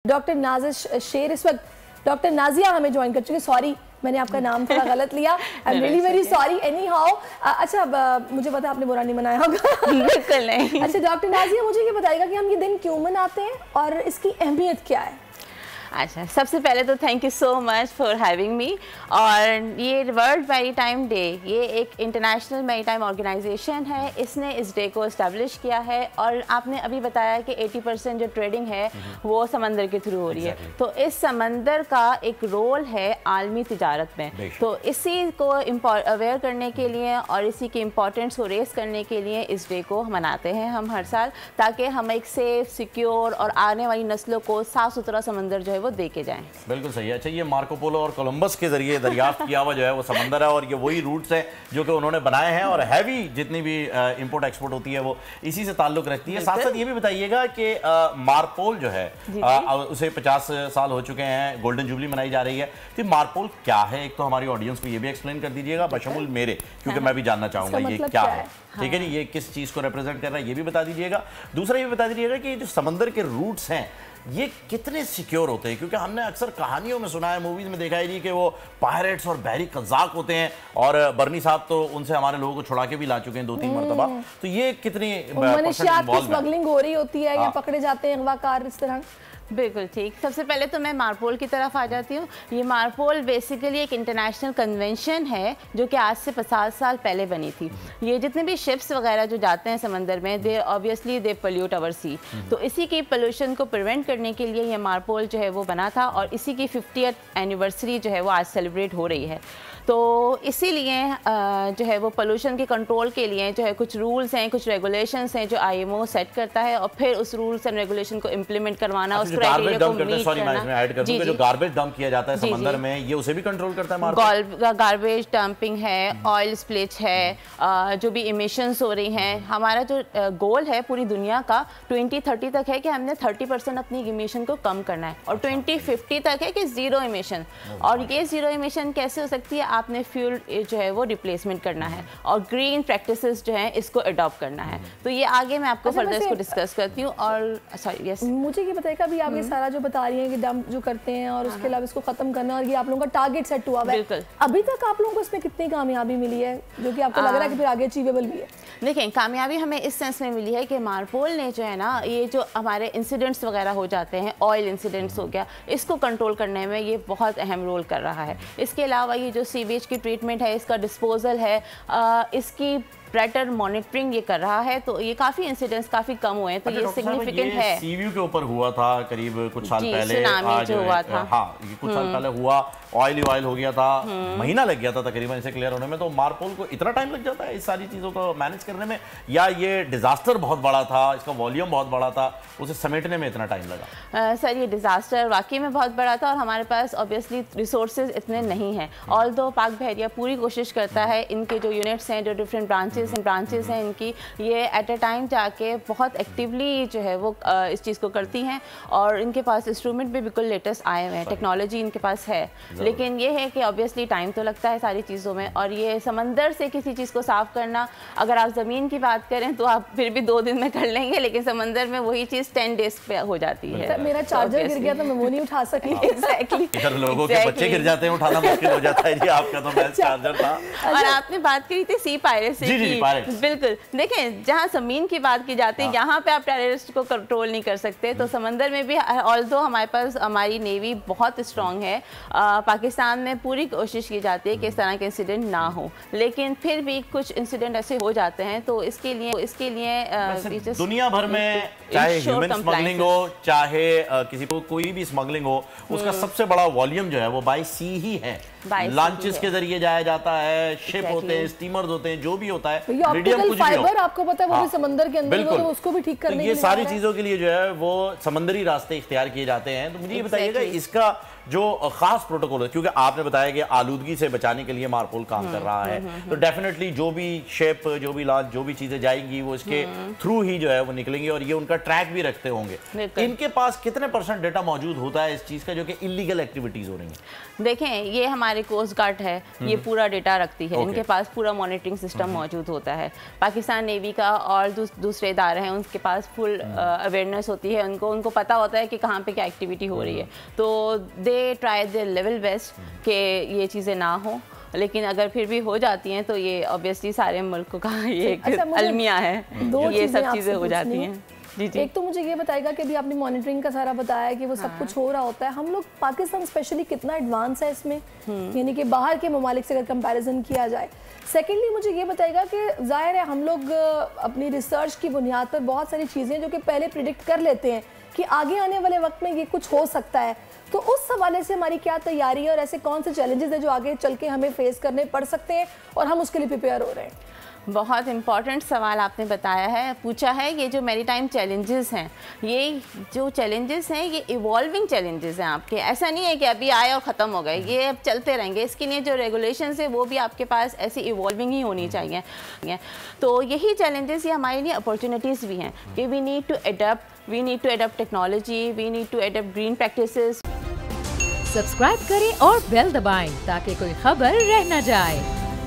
Doctor Nazish शेर इस वक्त डॉक्टर नाजिया हमें ज्वाइन कर चुके। सॉरी मैंने आपका नाम थोड़ा गलत लिया। I am really very sorry. Any how अच्छा मुझे पता आपने बुरा नहीं मनाया होगा। बिल्कुल नहीं। अच्छा डॉक्टर नाजिया मुझे ये बताइएगा कि हम ये दिन क्यों मनाते हैं और इसकी अहमियत क्या है? अच्छा, सबसे पहले तो thank you so much for having me. और ये वर्ल्ड मैरीटाइम डे ये एक इंटरनेशनल मैरीटाइम ऑर्गेनाइजेशन है, इसने इस डे को इस्टेब्लिश किया है। और आपने अभी बताया कि 80% जो ट्रेडिंग है वो समंदर के थ्रू हो रही है, तो इस समंदर का एक रोल है आलमी तिजारत में। तो इसी को अवेयर करने के लिए और इसी की इम्पोर्टेंस को रेस करने के लिए इस डे को मनाते हैं हम हर साल, ताकि हम एक सेफ, सिक्योर और आने वाली नस्लों को साफ़ सुथरा समंदर जो है वो दे के जाएं। बिल्कुल सही है। अच्छा, ये मार्को पोलो और कोलंबस के जरिए दरियाफ्त किया हुआ जो है वो समंदर है और ये वही रूट्स हैं जो कि उन्होंने बनाए हैं और हैवी जितनी भी इंपोर्ट एक्सपोर्ट होती है वो इसी से ताल्लुक रखती है। साथ साथ ये भी बताइएगा कि मार्पोल जो है उसे 50 साल हो चुके हैं, गोल्डन जुबली मनाई जा रही है। तो मार्पोल क्या है, एक तो हमारी ऑडियंस को ये भी एक्सप्लेन कर दीजिएगा बशमुल मेरे, क्योंकि मैं भी जानना चाहूंगा ये क्या है। ठीक है, ये किस चीज को रिप्रेजेंट कर रहा है ये भी बता दीजिएगा। दूसरा ये भी बता दीजिएगा कि जो समंदर के रूट्स हैं ये कितने सिक्योर होते हैं, क्योंकि हमने अक्सर कहानियों में सुना है, मूवीज में देखा है जी कि वो पायरेट्स और बहरी कज़ाक होते हैं और बर्नी साहब तो उनसे हमारे लोगों को छुड़ा के भी ला चुके हैं 2-3 मरतबा। तो ये कितनी मनुष्यात की स्मगलिंग हो रही होती है या पकड़े जाते हैं अगवाकार इस तरह? बिल्कुल ठीक। सबसे पहले तो मैं मार्पोल की तरफ आ जाती हूँ। ये मार्पोल बेसिकली एक इंटरनेशनल कन्वेंशन है जो कि आज से 50 साल पहले बनी थी। ये जितने भी शिप्स वगैरह जो जाते हैं समंदर में, they obviously they pollute our sea, तो इसी की पोल्यूशन को प्रिवेंट करने के लिए ये मार्पोल जो है वो बना था और इसी की 50th एनिवर्सरी जो है वो आज सेलिब्रेट हो रही है। तो इसीलिए जो है वो पोल्यूशन के कंट्रोल के लिए जो है कुछ रूल्स हैं, कुछ रेगुलेशंस हैं जो IMO सेट करता है और फिर उस रूल्स एंड रेगुलेशन को इम्प्लीमेंट करवाना, उस क्राइटेरिया को मीट करना। जो गार्बेज डंप किया जाता है समंदर में ये उसे भी कंट्रोल करता है मार्पोल? गार्बेज डंपिंग है, ऑयल स्प्लिच है, जो भी इमिशंस हो रही हैं। हमारा जो गोल है पूरी दुनिया का 2030 तक है कि हमने 30% अपनी इमिशन को कम करना है और 2050 तक है कि ज़ीरो इमिशन। और ये ज़ीरो इमिशन कैसे हो सकती है? आपने फ्यूल जो है वो रिप्लेसमेंट करना है और ग्रीन प्रैक्टिसेस जो हैं इसको अडॉप्ट करना है। तो ये आगे मैं आपको फर्दर इसको डिस्कस करती हूँ। और सॉरी यस, मुझे ये बताइएगा अभी आप ये सारा जो बता रही हैं कि डंप जो करते हैं और उसके अलावा इसको खत्म करना और ये आप लोगों का टारगेट सेट हुआ है, अभी तक आप लोगों को इसमें कितनी कामयाबी मिली है जो कि आपको लग रहा है कि फिर आगे अचीवेबल भी है? देखें, कामयाबी हमें इस सेंस में मिली है कि मार्पोल ने जो है ना ये जो हमारे इंसिडेंट्स वगैरह हो जाते हैं, ऑयल इंसिडेंट्स हो गया, इसको कंट्रोल करने में ये बहुत अहम रोल कर रहा है। इसके अलावा ये जो सीवेज की ट्रीटमेंट है, इसका डिस्पोजल है, इसकी बेटर मॉनिटरिंग ये कर रहा है, तो ये काफी इंसिडेंट्स काफी कम हुए हैं। तो ये सिग्निफिकेंट है। सीव्यू के ऊपर हुआ था करीब कुछ साल पहले, सुनामी जो हुआ था। हाँ, ये कुछ साल पहले हुआ, ऑयल हो गया था, महीना लग गया था तकरीबन इसे क्लियर होने में। तो मार्पोल को इतना टाइम लग जाता है इस सारी चीजों को मैनेज करने में, या ये डिजास्टर बहुत बड़ा था, इसका वॉल्यूम बहुत बड़ा था, उसे समेटने में इतना टाइम लगा? सर, ये डिजास्टर वाकई में बहुत बड़ा था और हमारे पास ऑब्वियसली रिसोर्सेज इतने नहीं हैं। ऑल्दो पाक बहरिया पूरी कोशिश करता है, इनके जो यूनिट्स हैं, जो डिफरेंट ब्रांचेस हैं इनकी, ये एट अ टाइम जाके बहुत एक्टिवली जो है वो इस चीज़ को करती हैं और इनके पास इंस्ट्रूमेंट भी बिल्कुल लेटेस्ट आए हुए हैं, टेक्नोलॉजी इनके पास है। लेकिन ये है कि ऑब्वियसली टाइम तो लगता है सारी चीज़ों में। और ये समंदर से किसी चीज़ को साफ़ करना, अगर आप ज़मीन की बात करें तो आप फिर भी 2 दिन में कर लेंगे, लेकिन समंदर में वही चीज़ 10 डेज पे हो जाती है। मेरा चार्जर गिर गया तो मैं वो नहीं उठा सकी। इधर लोगों के बच्चे गिर जाते हैं, उठाना मुश्किल हो जाता है जी। आपका तो बेस्ट चार्जर था। और आपने बात करी थी सी पायरेसी की। बिल्कुल, देखें, जहाँ ज़मीन की बात की जाती है यहाँ पे आप टेररिस्ट को कंट्रोल नहीं कर सकते, तो समंदर में भी ऑल्दो हमारे पास हमारी नेवी बहुत स्ट्रॉन्ग है, पाकिस्तान में पूरी कोशिश की जाती है कि इस तरह के इंसिडेंट ना हो, लेकिन फिर भी कुछ इंसिडेंट ऐसे हो जाते हैं। तो इसके लिए दुनिया भर में चाहे ह्यूमन स्मगलिंग हो, चाहे किसी को कोई भी स्मगलिंग हो, उसका सबसे बड़ा वॉल्यूम जो है वो बाय सी ही है। लॉन्चेस के जरिए जाया जाता है, शिप होते हैं, स्टीमर्स होते हैं, जो भी होता है, मीडियम कुछ भी हो, आपको पता है वो भी समंदर के अंदर तो उसको भी ठीक करने के लिए, ये सारी चीजों के लिए जो है वो समंदरी रास्ते इख्तियार किए जाते हैं। तो मुझे ये बताइएगा इसका जो खास प्रोटोकॉल है, क्योंकि आपने बताया कि आलूदगी से बचाने के लिए मार्पोल काम कर रहा है, तो डेफिनेटली जो भी शिप, जो भी लॉन्च, जो भी चीजें जाएंगी वो इसके थ्रू ही जो है वो निकलेंगी और ये उनका ट्रैक भी रखते होंगे। इनके पास कितने % डेटा मौजूद होता है इस चीज का जो कि इलीगल एक्टिविटीज हो रही हैं? देखें, ये हमारे कोस्ट गार्ड है, ये पूरा डेटा रखती है, इनके पास पूरा मॉनिटरिंग सिस्टम मौजूद मौजूद होता है। पाकिस्तान नेवी का और दूसरे इदारे हैं, उनके पास फुल अवेयरनेस होती है, उनको पता होता है कि कहाँ पे क्या एक्टिविटी हो रही है, तो they try their level best कि ये चीज़ें ना हो। लेकिन अगर फिर भी हो जाती हैं तो ये ऑब्वियसली सारे मुल्कों का ये एक अलमिया है, ये सब चीज़ें हो जाती हैं। जी। एक तो मुझे ये बताएगा कि अभी आपने मॉनिटरिंग का सारा बताया कि वो सब कुछ हो रहा होता है, हम लोग पाकिस्तान स्पेशली कितना एडवांस है इसमें, यानी कि बाहर के ममालिक से अगर कंपैरिजन किया जाए। सेकेंडली मुझे ये बताएगा कि जाहिर है हम लोग अपनी रिसर्च की बुनियाद पर बहुत सारी चीज़ें जो कि पहले प्रिडिक्ट कर लेते हैं कि आगे आने वाले वक्त में ये कुछ हो सकता है, तो उस हवाले से हमारी क्या तैयारी है और ऐसे कौन से चैलेंजेस हैं जो आगे चल के हमें फेस करने पड़ सकते हैं और हम उसके लिए प्रिपेयर हो रहे हैं? बहुत इम्पॉर्टेंट सवाल आपने बताया है, पूछा है। ये जो मैरीटाइम चैलेंजेस हैं, ये जो चैलेंजेस हैं ये इवॉल्विंग चैलेंजेस हैं आपके, ऐसा नहीं है कि अभी आए और ख़त्म हो गए, ये अब चलते रहेंगे। इसके लिए जो रेगुलेशंस है वो भी आपके पास ऐसी इवॉल्विंग ही होनी चाहिए। तो यही चैलेंजेस ये हमारे लिए अपॉर्चुनिटीज़ भी हैं कि we need to adopt technology, we need to adopt green practices. Subscribe करें और बेल दबाएं ताकि कोई खबर रह न जाए।